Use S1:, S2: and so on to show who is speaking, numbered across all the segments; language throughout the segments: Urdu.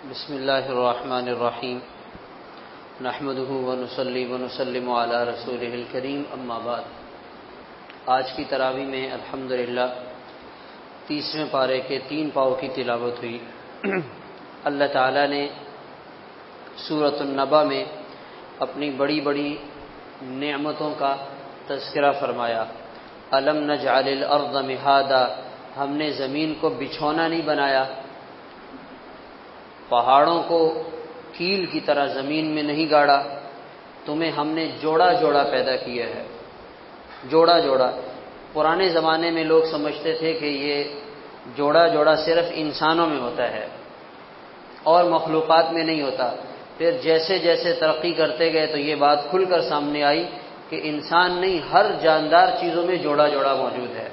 S1: بسم اللہ الرحمن الرحیم نحمدہ ونصلی ونسلم علی رسولہ الکریم اما بعد۔ آج کی تراویح میں الحمدللہ 30ویں پارے کے 3 پاؤں کی تلاوت ہوئی۔ اللہ تعالیٰ نے سورۃ النبأ میں اپنی بڑی بڑی نعمتوں کا تذکرہ فرمایا۔ الم نجعل الارض مہادا، ہم نے زمین کو بچھونا نہیں بنایا، پہاڑوں کو کیل کی طرح زمین میں نہیں گاڑا، تمہیں ہم نے جوڑا جوڑا پیدا کیا ہے۔ جوڑا جوڑا، پرانے زمانے میں لوگ سمجھتے تھے کہ یہ جوڑا جوڑا صرف انسانوں میں ہوتا ہے اور مخلوقات میں نہیں ہوتا۔ پھر جیسے جیسے ترقی کرتے گئے تو یہ بات کھل کر سامنے آئی کہ انسان نہیں، ہر جاندار چیزوں میں جوڑا جوڑا موجود ہے۔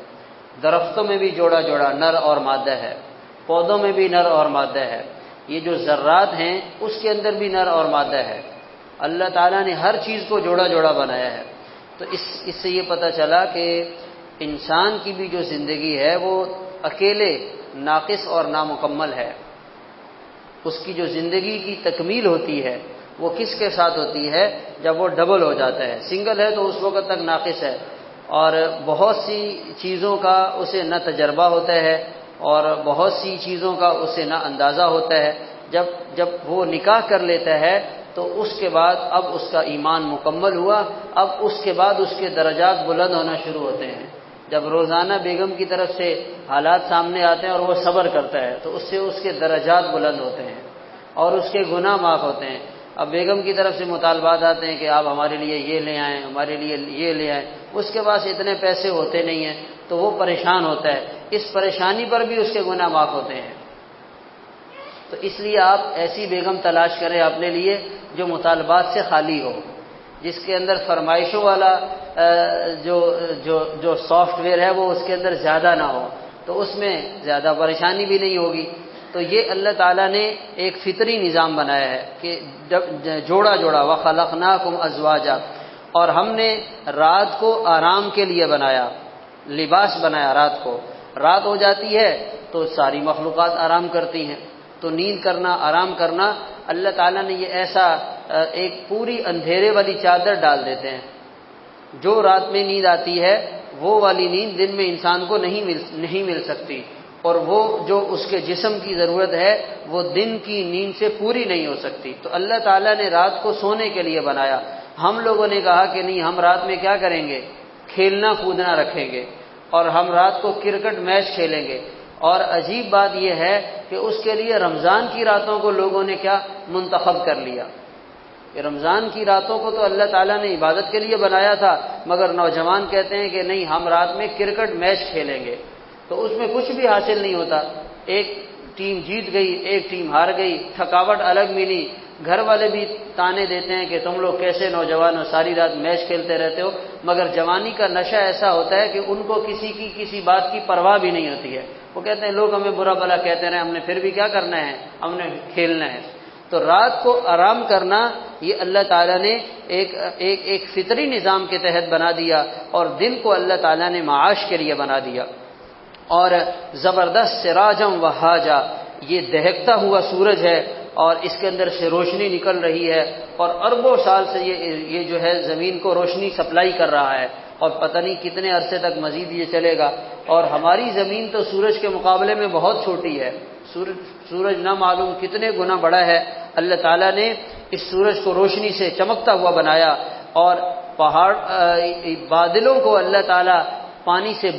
S1: درختوں میں بھی جوڑا جوڑا نر اور مادہ ہے، پودوں میں بھی نر اور مادہ ہے، یہ جو ذرات ہیں اس کے اندر بھی نر اور مادہ ہے۔ اللہ تعالیٰ نے ہر چیز کو جوڑا جوڑا بنایا ہے۔ تو اس سے یہ پتہ چلا کہ انسان کی بھی جو زندگی ہے وہ اکیلے ناقص اور نامکمل ہے۔ اس کی جو زندگی کی تکمیل ہوتی ہے وہ کس کے ساتھ ہوتی ہے؟ جب وہ ڈبل ہو جاتا ہے۔ سنگل ہے تو اس وقت تک ناقص ہے، اور بہت سی چیزوں کا اسے نہ تجربہ ہوتا ہے اور بہت سی چیزوں کا اسے نہ اندازہ ہوتا ہے۔ جب وہ نکاح کر لیتا ہے تو اس کے بعد اب اس کا ایمان مکمل ہوا، اب اس کے بعد اس کے درجات بلند ہونا شروع ہوتے ہیں۔ جب روزانہ بیگم کی طرف سے حالات سامنے آتے ہیں اور وہ صبر کرتا ہے تو اس سے اس کے درجات بلند ہوتے ہیں اور اس کے گناہ معاف ہوتے ہیں۔ اب بیگم کی طرف سے مطالبات آتے ہیں کہ آپ ہمارے لیے یہ لے آئیں، ہمارے لیے یہ لے آئیں، اس کے پاس اتنے پیسے ہوتے نہیں ہیں تو وہ پریشان ہوتا ہے، اس پریشانی پر بھی اس کے گناہ معاف ہوتے ہیں۔ تو اس لیے آپ ایسی بیگم تلاش کریں اپنے لیے جو مطالبات سے خالی ہو، جس کے اندر فرمائشوں والا جو سافٹ ویئر ہے وہ اس کے اندر زیادہ نہ ہو، تو اس میں زیادہ پریشانی بھی نہیں ہوگی۔ تو یہ اللہ تعالیٰ نے ایک فطری نظام بنایا ہے کہ جوڑا جوڑا وَخَلَقْنَاكُمْ أَزْوَاجًا، اور ہم نے رات کو آرام کے لیے بنایا، لباس بنایا رات کو۔ رات ہو جاتی ہے تو ساری مخلوقات آرام کرتی ہیں، تو نیند کرنا، آرام کرنا، اللہ تعالیٰ نے یہ ایسا ایک پوری اندھیرے والی چادر ڈال دیتے ہیں۔ جو رات میں نیند آتی ہے وہ والی نیند دن میں انسان کو نہیں مل سکتی، اور وہ جو اس کے جسم کی ضرورت ہے وہ دن کی نیند سے پوری نہیں ہو سکتی۔ تو اللہ تعالیٰ نے رات کو سونے کے لیے بنایا۔ ہم لوگوں نے کہا کہ نہیں، ہم رات میں کیا کریں گے؟ کھیلنا کودنا رکھیں گے اور ہم رات کو کرکٹ میچ کھیلیں گے۔ اور عجیب بات یہ ہے کہ اس کے لیے رمضان کی راتوں کو لوگوں نے کیا منتخب کر لیا کہ رمضان کی راتوں کو تو اللہ تعالیٰ نے عبادت کے لیے بنایا تھا، مگر نوجوان کہتے ہیں کہ نہیں، ہم رات میں کرکٹ میچ کھیلیں گے۔ تو اس میں کچھ بھی حاصل نہیں ہوتا، ایک ٹیم جیت گئی، ایک ٹیم ہار گئی، تھکاوٹ الگ ملی، گھر والے بھی تانے دیتے ہیں کہ تم لوگ کیسے نوجوان ہو، ساری رات میچ کھیلتے رہتے ہو۔ مگر جوانی کا نشہ ایسا ہوتا ہے کہ ان کو کسی بات کی پرواہ بھی نہیں ہوتی ہے۔ وہ کہتے ہیں لوگ ہمیں برا بھلا کہتے رہے، ہم نے پھر بھی کیا کرنا ہے؟ ہم نے کھیلنا ہے۔ تو رات کو آرام کرنا یہ اللہ تعالیٰ نے ایک فطری نظام کے تحت بنا دیا، اور دن کو اللہ تعالیٰ نے معاش کے لیے بنا دیا۔ اور زبردست سراجم وہاجا، یہ دہکتا ہوا سورج ہے اور اس کے اندر سے روشنی نکل رہی ہے، اور اربوں سال سے یہ جو ہے زمین کو روشنی سپلائی کر رہا ہے، اور پتہ نہیں کتنے عرصے تک مزید یہ چلے گا۔ اور ہماری زمین تو سورج کے مقابلے میں بہت چھوٹی ہے، سورج نہ معلوم کتنے گنا بڑا ہے۔ اللہ تعالیٰ نے اس سورج کو روشنی سے چمکتا ہوا بنایا، اور بادلوں کو اللہ تعالیٰ پانی سے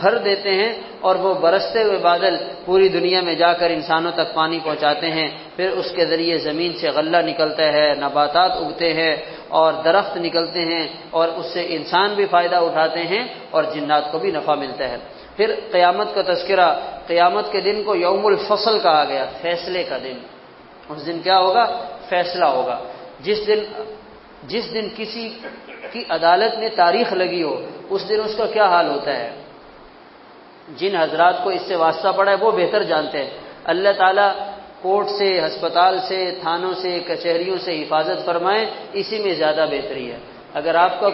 S1: بھر دیتے ہیں، اور وہ برستے ہوئے بادل پوری دنیا میں جا کر انسانوں تک پانی پہنچاتے ہیں۔ پھر اس کے ذریعے زمین سے غلہ نکلتا ہے، نباتات اگتے ہیں اور درخت نکلتے ہیں، اور اس سے انسان بھی فائدہ اٹھاتے ہیں اور جنات کو بھی نفع ملتا ہے۔ پھر قیامت کا تذکرہ، قیامت کے دن کو یوم الفصل کہا گیا، فیصلے کا دن۔ اس دن کیا ہوگا؟ فیصلہ ہوگا۔ جس دن کسی کی عدالت میں تاریخ لگی ہو، اس دن اس کا کیا حال ہوتا ہے؟ جن حضرات کو اس سے واسطہ پڑا ہے وہ بہتر جانتے ہیں۔ اللہ تعالیٰ کورٹ سے، ہسپتال سے، تھانوں سے، کچہریوں سے حفاظت فرمائے، اسی میں زیادہ بہتری ہے۔ اگر آپ کا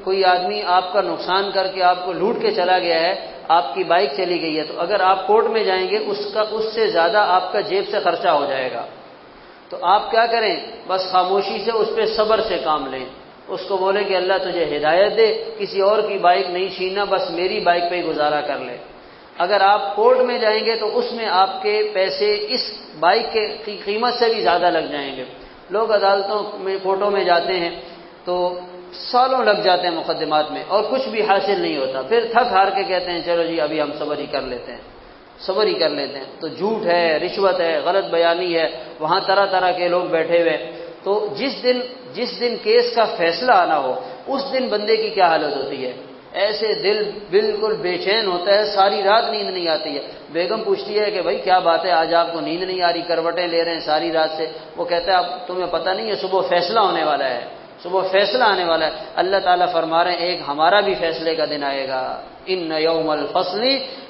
S1: کوئی آدمی آپ کا نقصان کر کے آپ کو لوٹ کے چلا گیا ہے آپ کی بائک چلی گئی ہے، تو اگر آپ کورٹ میں جائیں گے اس سے زیادہ آپ کا جیب سے خرچہ ہو جائے گا، تو آپ کیا کریں، بس خاموشی سے اس پہ صبر سے کام لیں، اس کو بولیں کہ اللہ تجھے ہدایت دے، کسی اور کی بائک نہیں چھیننا، بس میری بائک پہ ہی گزارا کر لے۔ اگر آپ کورٹ میں جائیں گے تو اس میں آپ کے پیسے اس بائک کی قیمت سے بھی زیادہ لگ جائیں گے۔ لوگ عدالتوں میں کورٹوں میں جاتے ہیں تو سالوں لگ جاتے ہیں مقدمات میں اور کچھ بھی حاصل نہیں ہوتا، پھر تھک ہار کے کہتے ہیں چلو جی ابھی ہم صبر ہی کر لیتے ہیں، صبر ہی کر لیتے ہیں۔ تو جھوٹ ہے، رشوت ہے، غلط بیانی ہے، وہاں طرح طرح کے لوگ بیٹھے ہوئے۔ تو جس دن کیس کا فیصلہ آنا ہو اس دن بندے کی کیا حالت ہوتی ہے، ایسے دل بالکل بے چین ہوتا ہے، ساری رات نیند نہیں آتی ہے۔ بیگم پوچھتی ہے کہ بھائی کیا بات ہے، آج آپ کو نیند نہیں آ رہی، کروٹیں لے رہے ہیں ساری رات سے؟ وہ کہتا ہے اب تمہیں پتہ نہیں ہے صبح فیصلہ ہونے والا ہے، صبح فیصلہ آنے والا ہے۔ اللہ تعالیٰ فرما رہے ہیں ایک ہمارا بھی فیصلے کا دن آئے گا، ان یوم الفصل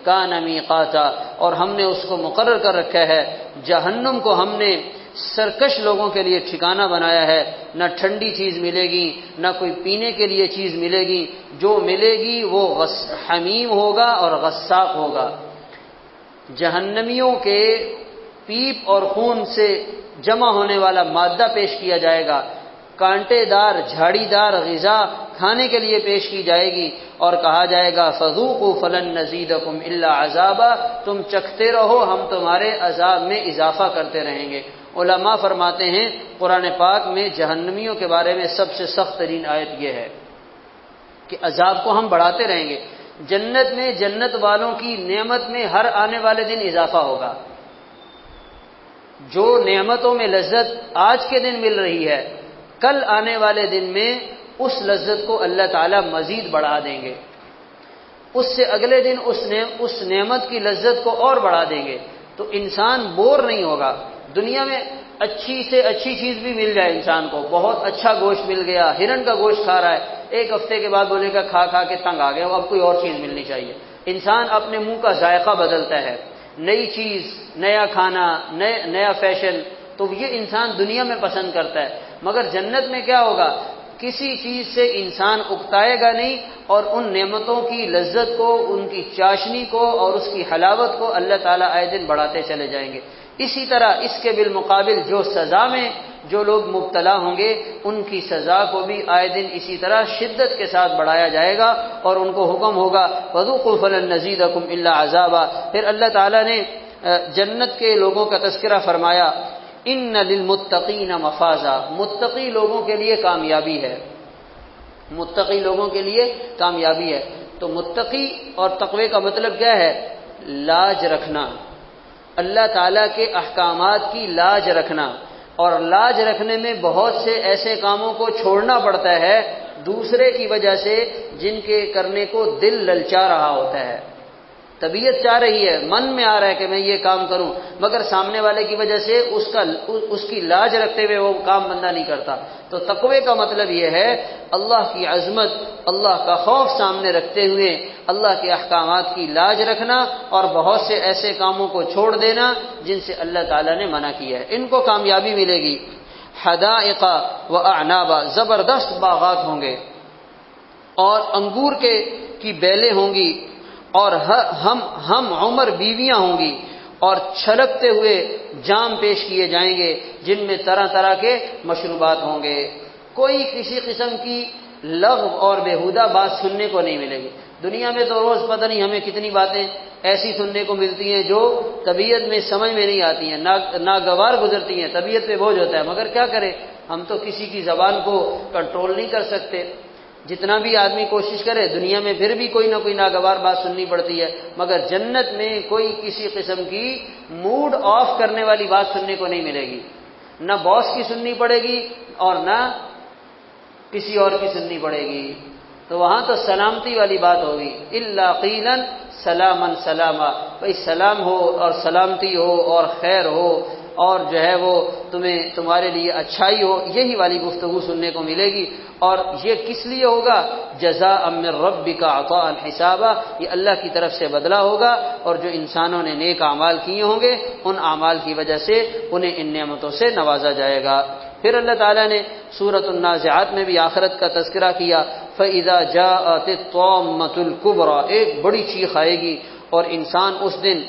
S1: کان میقاتا، اور ہم نے اس کو مقرر کر رکھا ہے، جہنم کو ہم نے سرکش لوگوں کے لیے ٹھکانہ بنایا ہے، نہ ٹھنڈی چیز ملے گی نہ کوئی پینے کے لیے چیز ملے گی، جو ملے گی وہ حمیم ہوگا اور غساق ہوگا۔ جہنمیوں کے پیپ اور خون سے جمع ہونے والا مادہ پیش کیا جائے گا، کانٹے دار جھاڑی دار غذا کھانے کے لیے پیش کی جائے گی، اور کہا جائے گا فذوقوا فلن نزیدکم الا عذابا، تم چکھتے رہو ہم تمہارے عذاب میں اضافہ کرتے رہیں گے۔ علماء فرماتے ہیں قرآن پاک میں جہنمیوں کے بارے میں سب سے سخت ترین آیت یہ ہے کہ عذاب کو ہم بڑھاتے رہیں گے۔ جنت میں جنت والوں کی نعمت میں ہر آنے والے دن اضافہ ہوگا، جو نعمتوں میں لذت آج کے دن مل رہی ہے، کل آنے والے دن میں اس لذت کو اللہ تعالیٰ مزید بڑھا دیں گے، اس سے اگلے دن اس نعمت کی لذت کو اور بڑھا دیں گے، تو انسان بور نہیں ہوگا۔ دنیا میں اچھی سے اچھی چیز بھی مل جائے انسان کو، بہت اچھا گوشت مل گیا، ہرن کا گوشت کھا رہا ہے، ایک ہفتے کے بعد بولے گا کھا کھا کے تنگ آ گیا، اب کوئی اور چیز ملنی چاہیے۔ انسان اپنے منہ کا ذائقہ بدلتا ہے، نئی چیز، نیا کھانا، نیا فیشن، تو یہ انسان دنیا میں پسند کرتا ہے۔ مگر جنت میں کیا ہوگا، کسی چیز سے انسان اکتائے گا نہیں، اور ان نعمتوں کی لذت کو، ان کی چاشنی کو اور اس کی حلاوت کو اللہ تعالیٰ آئے دن بڑھاتے چلے جائیں گے۔ اسی طرح اس کے بالمقابل جو سزا میں جو لوگ مبتلا ہوں گے ان کی سزا کو بھی آئے دن اسی طرح شدت کے ساتھ بڑھایا جائے گا، اور ان کو حکم ہوگا وذوقوا فلن نزیدکم الا عذابا۔ پھر اللہ تعالیٰ نے جنت کے لوگوں کا تذکرہ فرمایا، ان للمتقین مفازا، متقی لوگوں کے لیے کامیابی ہے، متقی لوگوں کے لیے کامیابی ہے۔ تو متقی اور تقوی کا مطلب کیا ہے، لاج رکھنا، اللہ تعالیٰ کے احکامات کی لاج رکھنا، اور لاج رکھنے میں بہت سے ایسے کاموں کو چھوڑنا پڑتا ہے دوسرے کی وجہ سے جن کے کرنے کو دل للچا رہا ہوتا ہے، طبیعت چاہ رہی ہے، من میں آ رہا ہے کہ میں یہ کام کروں، مگر سامنے والے کی وجہ سے اس کی لاج رکھتے ہوئے وہ کام بندہ نہیں کرتا۔ تو تقوی کا مطلب یہ ہے اللہ کی عظمت، اللہ کا خوف سامنے رکھتے ہوئے اللہ کے احکامات کی لاج رکھنا، اور بہت سے ایسے کاموں کو چھوڑ دینا جن سے اللہ تعالیٰ نے منع کیا ہے، ان کو کامیابی ملے گی۔ حدائق و اعنابا، زبردست باغات ہوں گے، اور انگور کی بیلیں ہوں گی، اور ہم عمر بیویاں ہوں گی، اور چھلکتے ہوئے جام پیش کیے جائیں گے جن میں طرح طرح کے مشروبات ہوں گے۔ کوئی کسی قسم کی لغو اور بیہودہ بات سننے کو نہیں ملے گی۔ دنیا میں تو روز پتہ نہیں ہمیں کتنی باتیں ایسی سننے کو ملتی ہیں جو طبیعت میں سمجھ میں نہیں آتی ہیں، ناگوار گزرتی ہیں، طبیعت پہ بوجھ ہوتا ہے، مگر کیا کرے، ہم تو کسی کی زبان کو کنٹرول نہیں کر سکتے۔ جتنا بھی آدمی کوشش کرے دنیا میں پھر بھی کوئی نہ کوئی ناگوار بات سننی پڑتی ہے، مگر جنت میں کوئی کسی قسم کی موڈ آف کرنے والی بات سننے کو نہیں ملے گی، نہ باس کی سننی پڑے گی اور نہ کسی اور کی سننی پڑے گی۔ تو وہاں تو سلامتی والی بات ہوگی، الا قیلا سلاما سلاما، بھائی سلام ہو اور سلامتی ہو اور خیر ہو، اور جو ہے وہ تمہارے لیے اچھائی ہو، یہی والی گفتگو سننے کو ملے گی۔ اور یہ کس لیے ہوگا، جزاء من ربک عطاء حسابا، یہ اللہ کی طرف سے بدلہ ہوگا، اور جو انسانوں نے نیک اعمال کیے ہوں گے ان اعمال کی وجہ سے انہیں ان نعمتوں سے نوازا جائے گا۔ پھر اللہ تعالیٰ نے سورۃ النازعات میں بھی آخرت کا تذکرہ کیا، فَإِذَا جَاءَتِ الطَّامَّةُ الْكُبْرىٰ، ایک بڑی چیخ آئے گی اور انسان اس دن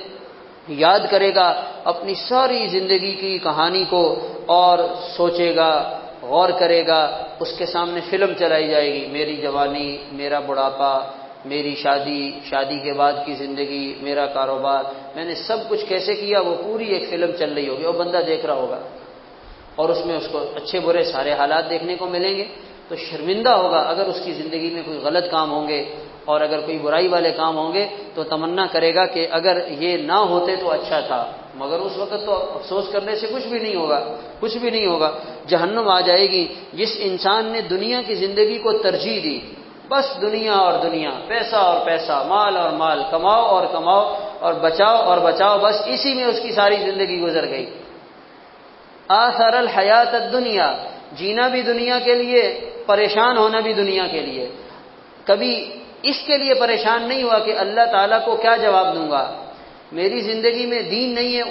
S1: یاد کرے گا اپنی ساری زندگی کی کہانی کو اور سوچے گا، غور کرے گا، اس کے سامنے فلم چلائی جائے گی، میری جوانی، میرا بڑھاپا، میری شادی کے بعد کی زندگی، میرا کاروبار، میں نے سب کچھ کیسے کیا، وہ پوری ایک فلم چل رہی ہوگی اور بندہ دیکھ رہا ہوگا، اور اس میں اس کو اچھے برے سارے حالات دیکھنے کو ملیں گے، تو شرمندہ ہوگا اگر اس کی زندگی میں کوئی غلط کام ہوں گے اور اگر کوئی برائی والے کام ہوں گے تو تمنا کرے گا کہ اگر یہ نہ ہوتے تو اچھا تھا، مگر اس وقت تو افسوس کرنے سے کچھ بھی نہیں ہوگا، کچھ بھی نہیں ہوگا۔ جہنم آ جائے گی جس انسان نے دنیا کی زندگی کو ترجیح دی، بس دنیا اور دنیا، پیسہ اور پیسہ، مال اور مال، کماؤ اور کماؤ اور بچاؤ اور بچاؤ، بس اسی میں اس کی ساری زندگی گزر گئی۔ آثر الحیات الدنیا، جینا بھی دنیا کے لیے، پریشان ہونا بھی دنیا کے لیے، کبھی اس کے لیے پریشان نہیں ہوا کہ اللہ تعالیٰ کو کیا جواب دوں گا، میری زندگی میں دین نہیں ہے،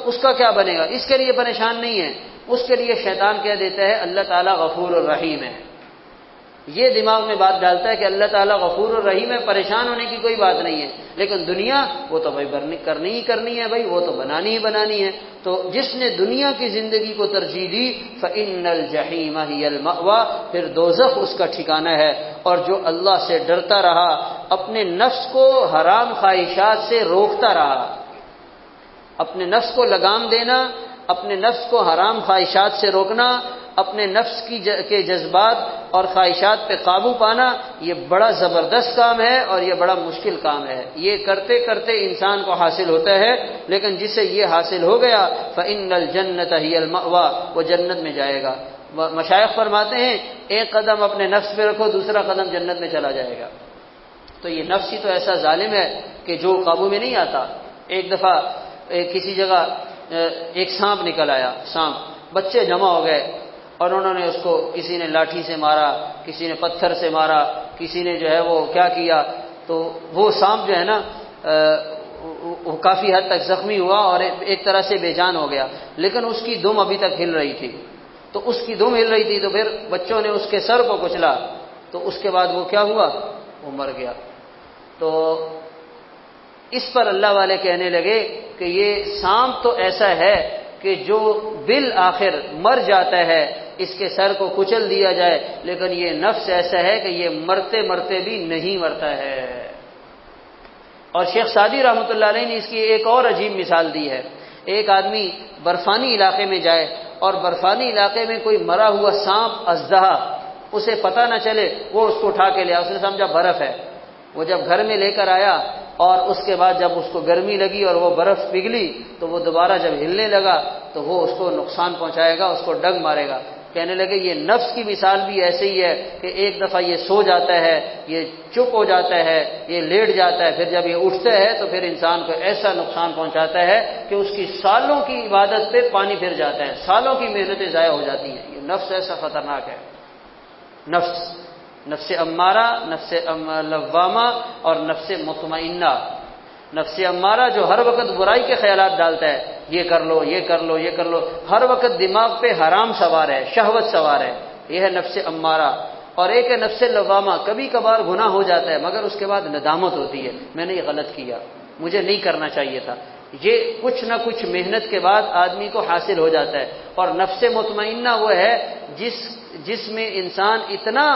S1: اس کا کیا بنے گا، اس کے لیے پریشان نہیں ہے۔ اس کے لیے شیطان کہہ دیتا ہے اللہ تعالیٰ غفور الرحیم ہے، یہ دماغ میں بات ڈالتا ہے کہ اللہ تعالیٰ غفور الرحیم ہے، پریشان ہونے کی کوئی بات نہیں ہے، لیکن دنیا وہ تو بھائی کرنی ہی کرنی ہے، بھائی وہ تو بنانی ہی بنانی ہے۔ تو جس نے دنیا کی زندگی کو ترجیح دی فإن الجحیم هی المأوی، پھر دوزخ اس کا ٹھکانہ ہے۔ اور جو اللہ سے ڈرتا رہا، اپنے نفس کو حرام خواہشات سے روکتا رہا، اپنے نفس کو لگام دینا، اپنے نفس کو حرام خواہشات سے روکنا، اپنے نفس کے جذبات اور خواہشات پہ قابو پانا، یہ بڑا زبردست کام ہے اور یہ بڑا مشکل کام ہے، یہ کرتے کرتے انسان کو حاصل ہوتا ہے، لیکن جسے یہ حاصل ہو گیا فإن الجنۃ ہی المأوی، وہ جنت میں جائے گا۔ مشائخ فرماتے ہیں ایک قدم اپنے نفس پہ رکھو، دوسرا قدم جنت میں چلا جائے گا۔ تو یہ نفس ہی تو ایسا ظالم ہے کہ جو قابو میں نہیں آتا۔ ایک دفعہ کسی جگہ ایک سانپ نکل آیا، سانپ، بچے جمع ہو گئے اور انہوں نے اس کو، کسی نے لاٹھی سے مارا، کسی نے پتھر سے مارا، کسی نے جو ہے وہ کیا کیا، تو وہ سانپ جو ہے نا وہ کافی حد تک زخمی ہوا اور ایک طرح سے بے جان ہو گیا، لیکن اس کی دم ابھی تک ہل رہی تھی، تو اس کی دم ہل رہی تھی تو پھر بچوں نے اس کے سر کو کچلا، تو اس کے بعد وہ کیا ہوا، وہ مر گیا۔ تو اس پر اللہ والے کہنے لگے کہ یہ سانپ تو ایسا ہے کہ جو بالآخر مر جاتا ہے، اس کے سر کو کچل دیا جائے، لیکن یہ نفس ایسا ہے کہ یہ مرتے مرتے بھی نہیں مرتا ہے۔ اور شیخ سعدی رحمۃ اللہ علیہ نے اس کی ایک اور عجیب مثال دی ہے۔ ایک آدمی برفانی علاقے میں جائے اور برفانی علاقے میں کوئی مرا ہوا سانپ، اژدہا، اسے پتہ نہ چلے، وہ اس کو اٹھا کے لیا، اس نے سمجھا برف ہے، وہ جب گھر میں لے کر آیا اور اس کے بعد جب اس کو گرمی لگی اور وہ برف پگھلی تو وہ دوبارہ جب ہلنے لگا تو وہ اس کو نقصان پہنچائے گا، اس کو ڈنگ مارے گا۔ کہنے لگے یہ نفس کی مثال بھی ایسے ہی ہے کہ ایک دفعہ یہ سو جاتا ہے، یہ چپ ہو جاتا ہے، یہ لیٹ جاتا ہے، پھر جب یہ اٹھتا ہے تو پھر انسان کو ایسا نقصان پہنچاتا ہے کہ اس کی سالوں کی عبادت پہ پانی پھر جاتا ہے، سالوں کی محنتیں ضائع ہو جاتی ہیں۔ یہ نفس ایسا خطرناک ہے، نفس امارہ، نفس لوامہ اور نفس مطمئنہ۔ نفس امارہ جو ہر وقت برائی کے خیالات ڈالتا ہے، یہ کر لو، یہ کر لو، یہ کر لو، ہر وقت دماغ پہ حرام سوار ہے، شہوت سوار ہے، یہ ہے نفس امارہ۔ اور ایک ہے نفس لوامہ، کبھی کبھار گناہ ہو جاتا ہے مگر اس کے بعد ندامت ہوتی ہے، میں نے یہ غلط کیا، مجھے نہیں کرنا چاہیے تھا۔ یہ کچھ نہ کچھ محنت کے بعد آدمی کو حاصل ہو جاتا ہے۔ اور نفس مطمئنہ وہ ہے جس میں انسان اتنا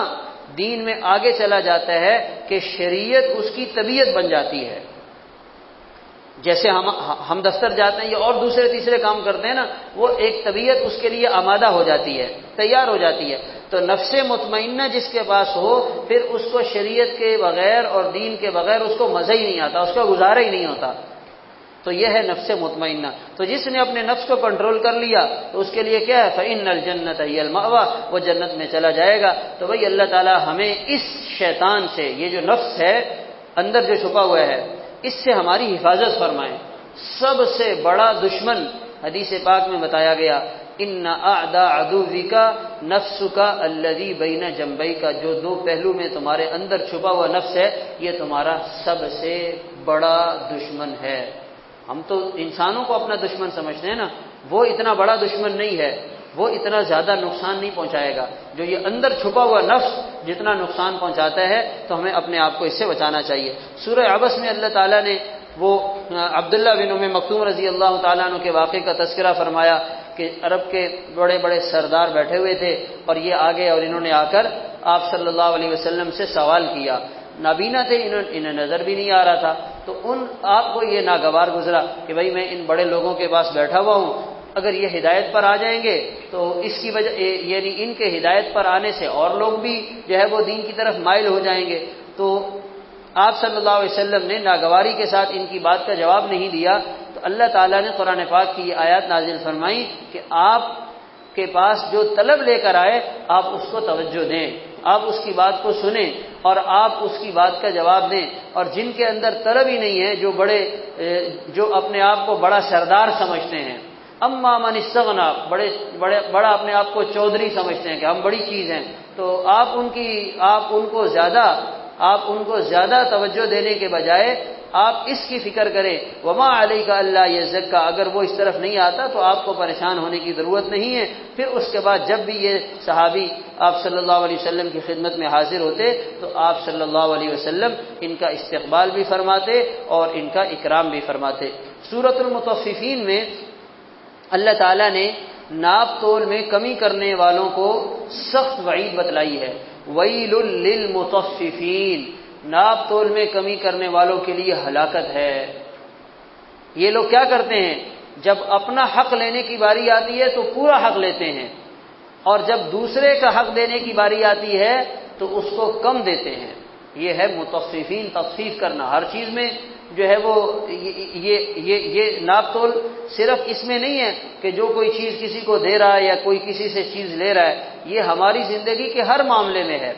S1: دین میں آگے چلا جاتا ہے کہ شریعت اس کی طبیعت بن جاتی ہے۔ جیسے ہم دفتر جاتے ہیں یا اور دوسرے تیسرے کام کرتے ہیں نا، وہ ایک طبیعت اس کے لیے آمادہ ہو جاتی ہے، تیار ہو جاتی ہے۔ تو نفس مطمئنہ جس کے پاس ہو، پھر اس کو شریعت کے بغیر اور دین کے بغیر اس کو مزہ ہی نہیں آتا، اس کا گزارا ہی نہیں ہوتا۔ تو یہ ہے نفس مطمئنہ۔ تو جس نے اپنے نفس کو کنٹرول کر لیا تو اس کے لیے کیا ہے، فإن الجنۃ ہی المأوی، وہ جنت میں چلا جائے گا۔ تو بھئی اللہ تعالی ہمیں اس شیطان سے، یہ جو نفس ہے اندر جو چھپا ہوا ہے، اس سے ہماری حفاظت فرمائیں۔ سب سے بڑا دشمن حدیث پاک میں بتایا گیا، ان اعداء عدوک نفسک الذی بین جنبیک، جو دو پہلو میں تمہارے اندر چھپا ہوا نفس ہے، یہ تمہارا سب سے بڑا دشمن ہے۔ ہم تو انسانوں کو اپنا دشمن سمجھتے ہیں نا، وہ اتنا بڑا دشمن نہیں ہے۔ وہ اتنا زیادہ نقصان نہیں پہنچائے گا، جو یہ اندر چھپا ہوا نفس جتنا نقصان پہنچاتا ہے، تو ہمیں اپنے آپ کو اس سے بچانا چاہیے۔ سورہ عبس میں اللہ تعالیٰ نے وہ عبداللہ بن ام مکتوم رضی اللہ تعالیٰ عنہ کے واقعے کا تذکرہ فرمایا کہ عرب کے بڑے بڑے سردار بیٹھے ہوئے تھے اور یہ آگے اور انہوں نے آ کر آپ صلی اللہ علیہ وسلم سے سوال کیا، نابینا تھے، انہیں نظر بھی نہیں آ رہا تھا، تو آپ کو یہ ناگوار گزرا کہ بھائی میں ان بڑے لوگوں کے پاس بیٹھا ہوا ہوں، اگر یہ ہدایت پر آ جائیں گے تو اس کی وجہ یعنی ان کے ہدایت پر آنے سے اور لوگ بھی جو ہے وہ دین کی طرف مائل ہو جائیں گے۔ تو آپ صلی اللہ علیہ وسلم نے ناگواری کے ساتھ ان کی بات کا جواب نہیں دیا، تو اللہ تعالیٰ نے قرآن پاک کی یہ آیات نازل فرمائی کہ آپ کے پاس جو طلب لے کر آئے آپ اس کو توجہ دیں، آپ اس کی بات کو سنیں اور آپ اس کی بات کا جواب دیں۔ اور جن کے اندر طلب ہی نہیں ہے، جو اپنے آپ کو بڑا سردار سمجھتے ہیں، اما من استغنا، بڑا اپنے آپ کو چودھری سمجھتے ہیں کہ ہم بڑی چیز ہیں، تو آپ ان کو زیادہ توجہ دینے کے بجائے آپ اس کی فکر کریں، وما علیک الا یزکا، اگر وہ اس طرف نہیں آتا تو آپ کو پریشان ہونے کی ضرورت نہیں ہے۔ پھر اس کے بعد جب بھی یہ صحابی آپ صلی اللہ علیہ وسلم کی خدمت میں حاضر ہوتے تو آپ صلی اللہ علیہ وسلم ان کا استقبال بھی فرماتے اور ان کا اکرام بھی فرماتے۔ سورۃ المطففین میں اللہ تعالیٰ نے ناپ تول میں کمی کرنے والوں کو سخت وعید بتلائی ہے، ویل للمطففین، ناپ تول میں کمی کرنے والوں کے لیے ہلاکت ہے۔ یہ لوگ کیا کرتے ہیں، جب اپنا حق لینے کی باری آتی ہے تو پورا حق لیتے ہیں، اور جب دوسرے کا حق دینے کی باری آتی ہے تو اس کو کم دیتے ہیں۔ یہ ہے مطففین، تطفیف کرنا ہر چیز میں جو ہے وہ یہ ناپ تول صرف اس میں نہیں ہے کہ جو کوئی چیز کسی کو دے رہا ہے یا کوئی کسی سے چیز لے رہا ہے، یہ ہماری زندگی کے ہر معاملے میں ہے۔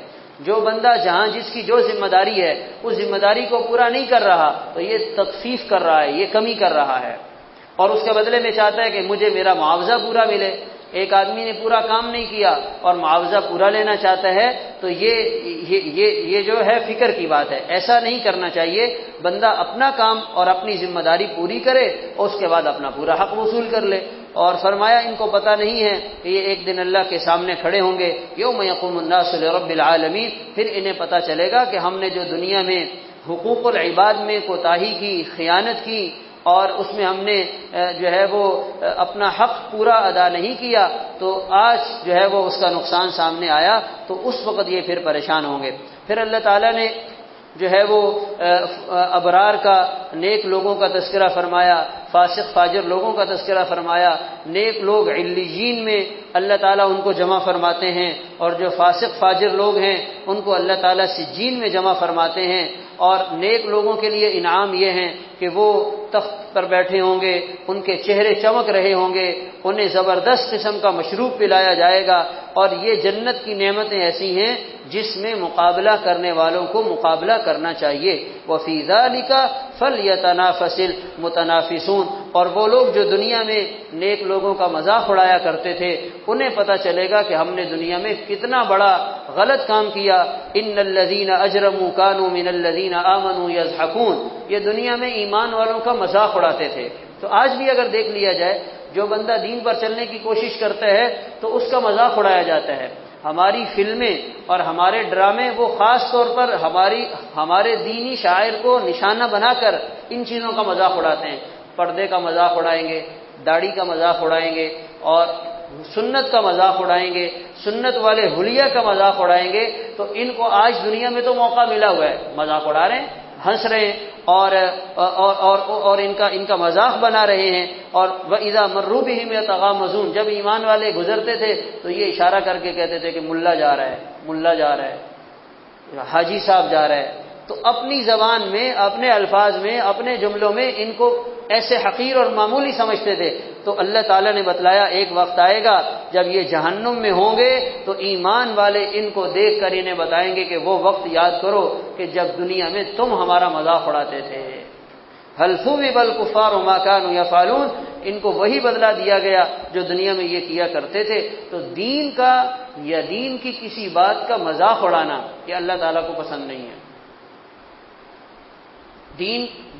S1: جو بندہ جہاں جس کی جو ذمہ داری ہے اس ذمہ داری کو پورا نہیں کر رہا تو یہ تطفیف کر رہا ہے، یہ کمی کر رہا ہے، اور اس کے بدلے میں چاہتا ہے کہ مجھے میرا معاوضہ پورا ملے۔ ایک آدمی نے پورا کام نہیں کیا اور معاوضہ پورا لینا چاہتا ہے تو یہ جو ہے فکر کی بات ہے، ایسا نہیں کرنا چاہیے۔ بندہ اپنا کام اور اپنی ذمہ داری پوری کرے اور اس کے بعد اپنا پورا حق وصول کر لے۔ اور فرمایا ان کو پتہ نہیں ہے کہ یہ ایک دن اللہ کے سامنے کھڑے ہوں گے، یوم یقوم الناس لرب العالمین، پھر انہیں پتہ چلے گا کہ ہم نے جو دنیا میں حقوق العباد میں کوتاہی کی، خیانت کی، اور اس میں ہم نے جو ہے وہ اپنا حق پورا ادا نہیں کیا، تو آج جو ہے وہ اس کا نقصان سامنے آیا، تو اس وقت یہ پھر پریشان ہوں گے۔ پھر اللہ تعالیٰ نے جو ہے وہ ابرار کا، نیک لوگوں کا تذکرہ فرمایا، فاسق فاجر لوگوں کا تذکرہ فرمایا۔ نیک لوگ علیین میں اللہ تعالیٰ ان کو جمع فرماتے ہیں، اور جو فاسق فاجر لوگ ہیں ان کو اللہ تعالیٰ سجین میں جمع فرماتے ہیں۔ اور نیک لوگوں کے لیے انعام یہ ہیں کہ وہ تخت پر بیٹھے ہوں گے، ان کے چہرے چمک رہے ہوں گے، انہیں زبردست قسم کا مشروب پلایا جائے گا، اور یہ جنت کی نعمتیں ایسی ہیں جس میں مقابلہ کرنے والوں کو مقابلہ کرنا چاہیے۔ وَفِي ذَلِكَ فَلْيَتَنَافَسِ الْمُتَنَافِسُونَ، اور وہ لوگ جو دنیا میں نیک لوگوں کا مذاق اڑایا کرتے تھے انہیں پتہ چلے گا کہ ہم نے دنیا میں کتنا بڑا غلط کام کیا۔ إِنَّ الَّذِينَ أَجْرَمُوا كَانُوا مِنَ الَّذِينَ آمَنُوا يَضْحَكُونَ، یہ دنیا میں ایمان والوں کا مذاق اڑاتے تھے۔ تو آج بھی اگر دیکھ لیا جائے، جو بندہ دین پر چلنے کی کوشش کرتا ہے تو اس کا مذاق اڑایا جاتا ہے۔ ہماری فلمیں اور ہمارے ڈرامے وہ خاص طور پر ہمارے دینی شاعر کو نشانہ بنا کر ان چیزوں کا مذاق اڑاتے ہیں۔ پردے کا مذاق اڑائیں گے، داڑھی کا مذاق اڑائیں گے، اور سنت کا مذاق اڑائیں گے، سنت والے حلیہ کا مذاق اڑائیں گے۔ تو ان کو آج دنیا میں تو موقع ملا ہوا ہے، مذاق اڑا رہے ہیں، ہنس رہے ہیں، اور ان کا مذاق بنا رہے ہیں۔ اور وَإِذَا مَرُّوا بِهِمْ يَتَغَامَزُونَ، جب ایمان والے گزرتے تھے تو یہ اشارہ کر کے کہتے تھے کہ ملا جا رہا ہے، ملا جا رہا ہے، حاجی صاحب جا رہا ہے۔ تو اپنی زبان میں، اپنے الفاظ میں، اپنے جملوں میں ان کو ایسے حقیر اور معمولی سمجھتے تھے۔ تو اللہ تعالیٰ نے بتلایا ایک وقت آئے گا جب یہ جہنم میں ہوں گے تو ایمان والے ان کو دیکھ کر انہیں بتائیں گے کہ وہ وقت یاد کرو کہ جب دنیا میں تم ہمارا مذاق اڑاتے تھے۔ هَلْ ثُوِبَ الْكُفَّارُ مَا كَانُوا يَفْعَلُونَ، ان کو وہی بدلہ دیا گیا جو دنیا میں یہ کیا کرتے تھے۔ تو دین کا یا دین کی کسی بات کا مذاق اڑانا یہ اللہ تعالیٰ کو پسند نہیں ہے۔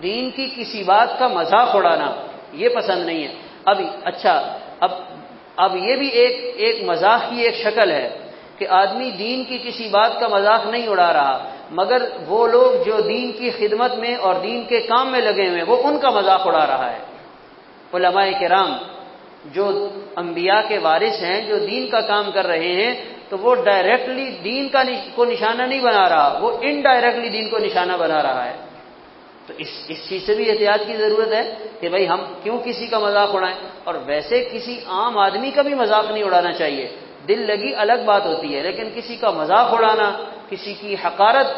S1: دین کی کسی بات کا مذاق اڑانا یہ پسند نہیں ہے۔ اب اب یہ بھی ایک مذاق کی ایک شکل ہے کہ آدمی دین کی کسی بات کا مذاق نہیں اڑا رہا، مگر وہ لوگ جو دین کی خدمت میں اور دین کے کام میں لگے ہوئے ہیں وہ ان کا مذاق اڑا رہا ہے۔ علماء کرام جو انبیاء کے وارث ہیں، جو دین کا کام کر رہے ہیں، تو وہ ڈائریکٹلی دین کو نشانہ نہیں بنا رہا، وہ انڈائریکٹلی دین کو نشانہ بنا رہا ہے۔ تو اس چیز سے بھی احتیاط کی ضرورت ہے کہ بھائی ہم کیوں کسی کا مذاق اڑائیں، اور ویسے کسی عام آدمی کا بھی مذاق نہیں اڑانا چاہیے۔ دل لگی الگ بات ہوتی ہے، لیکن کسی کا مذاق اڑانا، کسی کی حقارت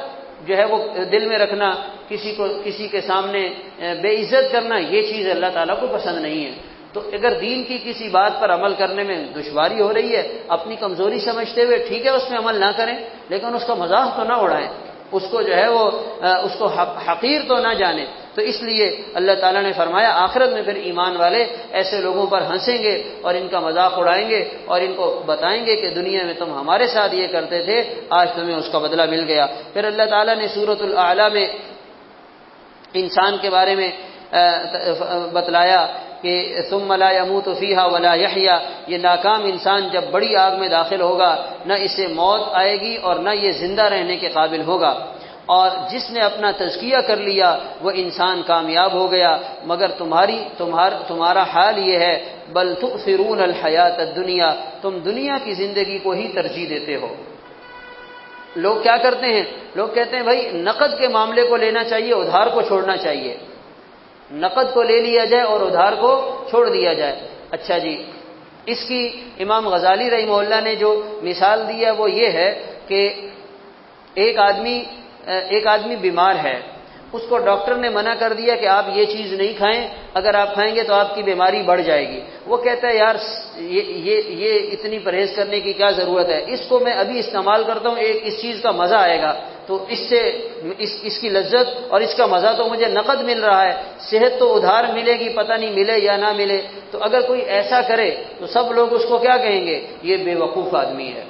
S1: جو ہے وہ دل میں رکھنا، کسی کے سامنے بے عزت کرنا، یہ چیز اللہ تعالیٰ کو پسند نہیں ہے۔ تو اگر دین کی کسی بات پر عمل کرنے میں دشواری ہو رہی ہے، اپنی کمزوری سمجھتے ہوئے ٹھیک ہے اس میں عمل نہ کریں، لیکن اس کا مذاق تو نہ اڑائیں، اس کو جو ہے وہ اس کو حقیر تو نہ جانیں۔ تو اس لیے اللہ تعالیٰ نے فرمایا آخرت میں پھر ایمان والے ایسے لوگوں پر ہنسیں گے اور ان کا مذاق اڑائیں گے اور ان کو بتائیں گے کہ دنیا میں تم ہمارے ساتھ یہ کرتے تھے، آج تمہیں اس کا بدلہ مل گیا۔ پھر اللہ تعالیٰ نے سورۃ الاعلیٰ میں انسان کے بارے میں بتلایا کہ ثم لا يموت فيها ولا يحيى، یہ ناکام انسان جب بڑی آگ میں داخل ہوگا نہ اسے موت آئے گی اور نہ یہ زندہ رہنے کے قابل ہوگا، اور جس نے اپنا تزکیہ کر لیا وہ انسان کامیاب ہو گیا، مگر تمہارا حال یہ ہے بل تؤثرون الحیات الدنیا، تم دنیا کی زندگی کو ہی ترجیح دیتے ہو۔ لوگ کیا کرتے ہیں؟ لوگ کہتے ہیں بھائی نقد کے معاملے کو لینا چاہیے، ادھار کو چھوڑنا چاہیے، نقد کو لے لیا جائے اور ادھار کو چھوڑ دیا جائے۔ اچھا جی، اس کی امام غزالی رحمہ اللہ نے جو مثال دی ہے وہ یہ ہے کہ ایک آدمی بیمار ہے، اس کو ڈاکٹر نے منع کر دیا کہ آپ یہ چیز نہیں کھائیں، اگر آپ کھائیں گے تو آپ کی بیماری بڑھ جائے گی۔ وہ کہتا ہے یار یہ اتنی پرہیز کرنے کی کیا ضرورت ہے، اس کو میں ابھی استعمال کرتا ہوں، اس چیز کا مزہ آئے گا، تو اس کی لذت اور اس کا مزہ تو مجھے نقد مل رہا ہے، صحت تو ادھار ملے گی، پتہ نہیں ملے یا نہ ملے۔ تو اگر کوئی ایسا کرے تو سب لوگ اس کو کیا کہیں گے؟ یہ بے وقوف آدمی ہے،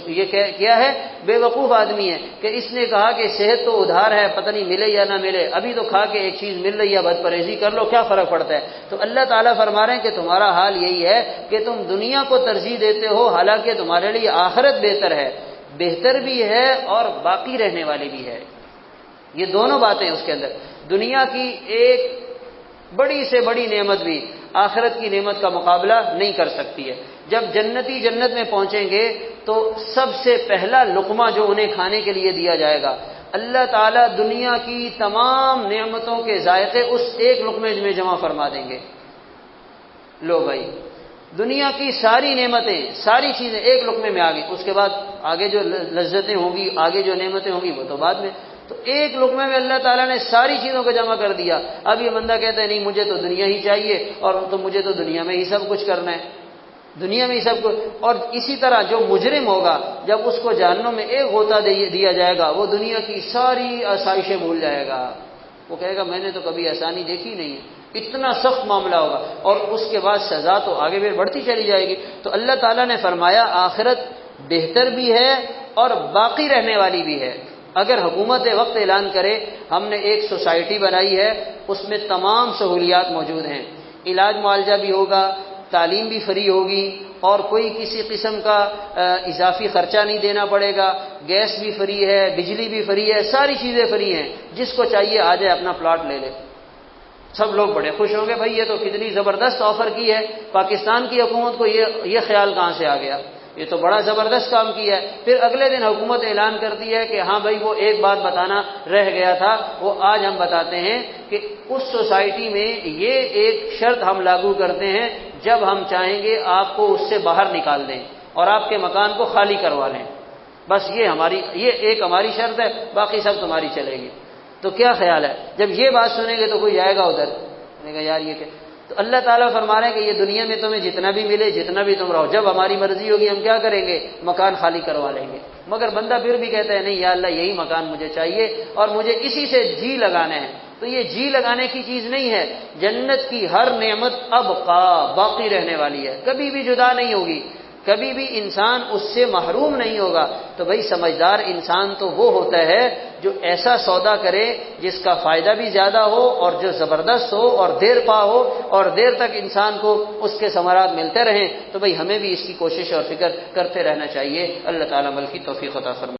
S1: یہ کیا ہے؟ بے وقوف آدمی ہے کہ اس نے کہا کہ صحت تو ادھار ہے، پتہ نہیں ملے یا نہ ملے، ابھی تو کھا کے ایک چیز مل رہی ہے، بد پرہیزی کر لو، کیا فرق پڑتا ہے؟ تو اللہ تعالیٰ فرما رہے ہیں کہ تمہارا حال یہی ہے کہ تم دنیا کو ترجیح دیتے ہو، حالانکہ تمہارے لیے آخرت بہتر بھی ہے اور باقی رہنے والی بھی ہے۔ یہ دونوں باتیں اس کے اندر، دنیا کی ایک بڑی سے بڑی نعمت بھی آخرت کی نعمت کا مقابلہ نہیں کر سکتی ہے۔ جب جنتی جنت میں پہنچیں گے تو سب سے پہلا لقمہ جو انہیں کھانے کے لیے دیا جائے گا، اللہ تعالیٰ دنیا کی تمام نعمتوں کے ذائقے اس ایک لقمے میں جمع فرما دیں گے۔ لو بھائی، دنیا کی ساری نعمتیں، ساری چیزیں ایک لقمے میں آ گئی، اس کے بعد آگے جو لذتیں ہوں گی، آگے جو نعمتیں ہوں گی وہ تو بعد میں۔ تو ایک لقمے میں اللہ تعالیٰ نے ساری چیزوں کو جمع کر دیا۔ اب یہ بندہ کہتا ہے نہیں مجھے تو دنیا ہی چاہیے، اور تو مجھے تو دنیا میں ہی سب کچھ کرنا ہے، دنیا میں ہی سب کچھ۔ اور اسی طرح جو مجرم ہوگا جب اس کو جہنم میں ایک غوطہ دیا جائے گا، وہ دنیا کی ساری آسائشیں بھول جائے گا، وہ کہے گا میں نے تو کبھی آسانی دیکھی نہیں ہے، اتنا سخت معاملہ ہوگا، اور اس کے بعد سزا تو آگے بھی بڑھتی چلی جائے گی۔ تو اللہ تعالیٰ نے فرمایا آخرت بہتر بھی ہے اور باقی رہنے والی بھی ہے۔ اگر حکومت وقت اعلان کرے ہم نے ایک سوسائٹی بنائی ہے، اس میں تمام سہولیات موجود ہیں، علاج معالجہ بھی ہوگا، تعلیم بھی فری ہوگی، اور کوئی کسی قسم کا اضافی خرچہ نہیں دینا پڑے گا، گیس بھی فری ہے، بجلی بھی فری ہے، ساری چیزیں فری ہیں، جس کو چاہیے آ جائے اپنا پلاٹ لے لے۔ سب لوگ بڑے خوش ہوں گے، بھائی یہ تو کتنی زبردست آفر کی ہے، پاکستان کی حکومت کو یہ خیال کہاں سے آ گیا، یہ تو بڑا زبردست کام کیا ہے۔ پھر اگلے دن حکومت اعلان کرتی ہے کہ ہاں بھائی وہ ایک بات بتانا رہ گیا تھا، وہ آج ہم بتاتے ہیں کہ اس سوسائٹی میں یہ ایک شرط ہم لاگو کرتے ہیں، جب ہم چاہیں گے آپ کو اس سے باہر نکال دیں اور آپ کے مکان کو خالی کروا لیں، بس یہ ایک ہماری شرط ہے، باقی سب تمہاری چلے گی۔ تو کیا خیال ہے جب یہ بات سنیں گے تو کوئی جائے گا ادھر، کہے گا یار یہ کہ تو اللہ تعالیٰ فرما رہے ہیں کہ یہ دنیا میں تمہیں جتنا بھی ملے، جتنا بھی تم رہو، جب ہماری مرضی ہوگی ہم کیا کریں گے؟ مکان خالی کروا لیں گے۔ مگر بندہ پھر بھی کہتا ہے نہیں یا اللہ یہی مکان مجھے چاہیے اور مجھے اسی سے جی لگانا ہے۔ تو یہ جی لگانے کی چیز نہیں ہے، جنت کی ہر نعمت ابقا باقی رہنے والی ہے، کبھی بھی جدا نہیں ہوگی۔ کبھی بھی انسان اس سے محروم نہیں ہوگا. تو بھائی سمجھدار انسان تو وہ ہوتا ہے جو ایسا سودا کرے جس کا فائدہ بھی زیادہ ہو اور جو زبردست ہو اور دیر پا ہو اور دیر تک انسان کو اس کے ثمرات ملتے رہیں. تو بھائی ہمیں بھی اس کی کوشش اور فکر کرتے رہنا چاہیے. اللہ تعالیٰ عمل کی توفیق عطا فرمائے.